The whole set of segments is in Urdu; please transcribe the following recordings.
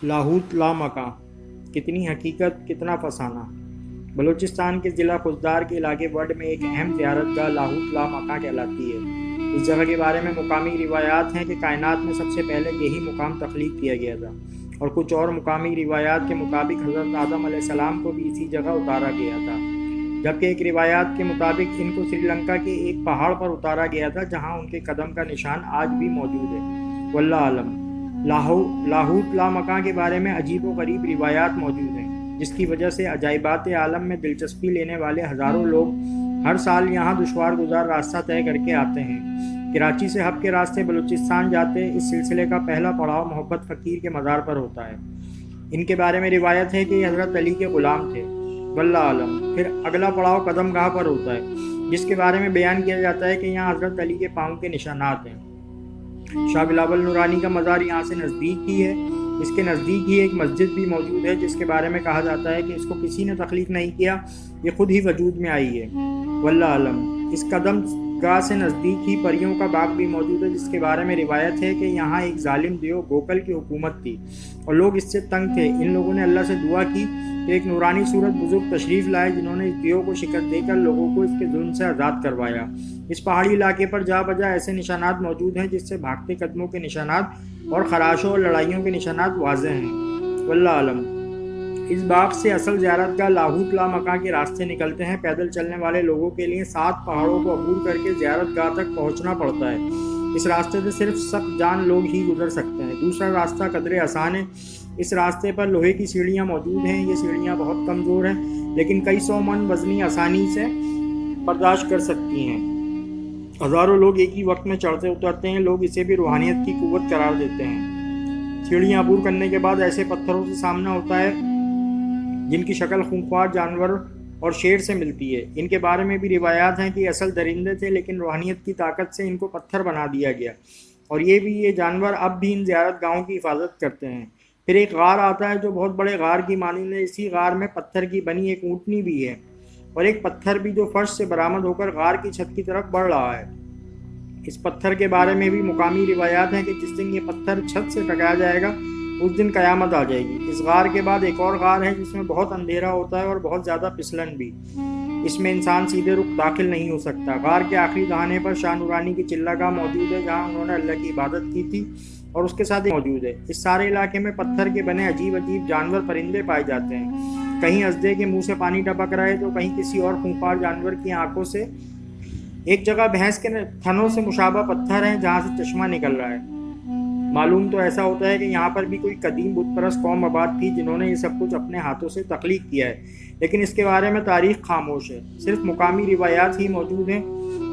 لاہوت لامکاں، کتنی حقیقت کتنا فسانہ۔ بلوچستان کے ضلع خضدار کے علاقے وڈ میں ایک اہم زیارت گاہ لاہوت لامکاں کہلاتی ہے۔ اس جگہ کے بارے میں مقامی روایات ہیں کہ کائنات میں سب سے پہلے یہی مقام تخلیق کیا گیا تھا، اور کچھ اور مقامی روایات کے مطابق حضرت آدم علیہ السلام کو بھی اسی جگہ اتارا گیا تھا، جبکہ ایک روایات کے مطابق ان کو سری لنکا کے ایک پہاڑ پر اتارا گیا تھا جہاں ان کے قدم کا نشان آج بھی موجود ہے۔ واللہ عالم۔ لاہوت لامکاں کے بارے میں عجیب و غریب روایات موجود ہیں، جس کی وجہ سے عجائبات عالم میں دلچسپی لینے والے ہزاروں لوگ ہر سال یہاں دشوار گزار راستہ طے کر کے آتے ہیں۔ کراچی سے ہب کے راستے بلوچستان جاتے اس سلسلے کا پہلا پڑاؤ محبت فقیر کے مزار پر ہوتا ہے۔ ان کے بارے میں روایت ہے کہ یہ حضرت علی کے غلام تھے۔ واللہ عالم۔ پھر اگلا پڑاؤ قدم گاہ پر ہوتا ہے، جس کے بارے میں بیان کیا جاتا ہے کہ یہاں حضرت علی کے پاؤں کے نشانات ہیں۔ شاہ بلاول نورانی کا مزار یہاں سے نزدیک ہی ہے۔ اس کے نزدیک ہی ایک مسجد بھی موجود ہے، جس کے بارے میں کہا جاتا ہے کہ اس کو کسی نے تخلیق نہیں کیا، یہ خود ہی وجود میں آئی ہے۔ واللہ عالم۔ اس قدم گاہ سے نزدیک ہی پریوں کا باغ بھی موجود ہے، جس کے بارے میں روایت ہے کہ یہاں ایک ظالم دیو گوکل کی حکومت تھی اور لوگ اس سے تنگ تھے۔ ان لوگوں نے اللہ سے دعا کی کہ ایک نورانی صورت بزرگ تشریف لائے، جنہوں نے اس دیو کو شکست دے کر لوگوں کو اس کے ظلم سے آزاد کروایا۔ اس پہاڑی علاقے پر جا بجا ایسے نشانات موجود ہیں جس سے بھاگتے قدموں کے نشانات اور خراشوں اور لڑائیوں کے نشانات واضح ہیں۔ واللہ عالم۔ اس باغ سے اصل زیارت گاہ لاہوت لامکاں کے راستے نکلتے ہیں۔ پیدل چلنے والے لوگوں کے لیے 7 پہاڑوں کو عبور کر کے زیارت گاہ تک پہنچنا پڑتا ہے۔ اس راستے سے صرف سخت جان لوگ ہی گزر سکتے ہیں۔ دوسرا راستہ قدرے آسان ہے۔ اس راستے پر لوہے کی سیڑھیاں موجود ہیں۔ یہ سیڑھیاں بہت کمزور ہیں، لیکن کئی 100 من وزنی آسانی سے برداشت کر سکتی ہیں۔ ہزاروں لوگ ایک ہی وقت میں چڑھتے اترتے ہیں۔ لوگ اسے بھی روحانیت کی قوت قرار دیتے ہیں۔ سیڑھیاں عبور کرنے کے بعد ایسے پتھروں سے سامنا ہوتا ہے جن کی شکل خونخوار جانور اور شیر سے ملتی ہے۔ ان کے بارے میں بھی روایات ہیں کہ یہ اصل درندے تھے، لیکن روحانیت کی طاقت سے ان کو پتھر بنا دیا گیا، اور یہ جانور اب بھی ان زیارت گاہوں کی حفاظت کرتے ہیں۔ پھر ایک غار آتا ہے جو بہت بڑے غار کی مانند ہے۔ اسی غار میں پتھر کی بنی ایک اونٹنی بھی ہے، اور ایک پتھر بھی جو فرش سے برآمد ہو کر غار کی چھت کی طرف بڑھ رہا ہے۔ اس پتھر کے بارے میں بھی مقامی روایات ہیں کہ جس دن یہ پتھر چھت سے ٹکرایا جائے گا، اس دن قیامت آ جائے گی۔ اس غار کے بعد ایک اور غار ہے جس میں بہت اندھیرا ہوتا ہے اور بہت زیادہ پھسلن بھی۔ اس میں انسان سیدھے رخ داخل نہیں ہو سکتا۔ غار کے آخری دہانے پر شاہ نورانی کی چلہ گاہ موجود ہے، جہاں انہوں نے اللہ کی عبادت کی تھی، اور اس کے ساتھ موجود ہے۔ اس سارے علاقے میں پتھر کے بنے عجیب عجیب جانور پرندے پائے جاتے ہیں۔ کہیں اژدھے کے منہ سے پانی ٹپک رہا ہے تو کہیں کسی اور خونخوار جانور کی آنکھوں سے۔ ایک جگہ بھینس کے تھنوں سے مشابہ پتھر ہیں جہاں سے چشمہ نکل رہا ہے۔ معلوم تو ایسا ہوتا ہے کہ یہاں پر بھی کوئی قدیم بت پرست قوم آباد تھی جنہوں نے یہ سب کچھ اپنے ہاتھوں سے تخلیق کیا ہے، لیکن اس کے بارے میں تاریخ خاموش ہے۔ صرف مقامی روایات ہی موجود ہیں،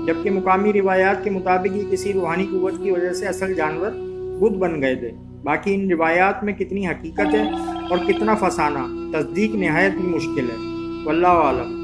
جبکہ مقامی روایات کے مطابق یہ کسی روحانی قوت کی وجہ سے اصل جانور بت بن گئے تھے۔ باقی ان روایات میں کتنی حقیقت ہے اور کتنا فسانہ، تصدیق نہایت ہی مشکل ہے۔ واللہ عالم۔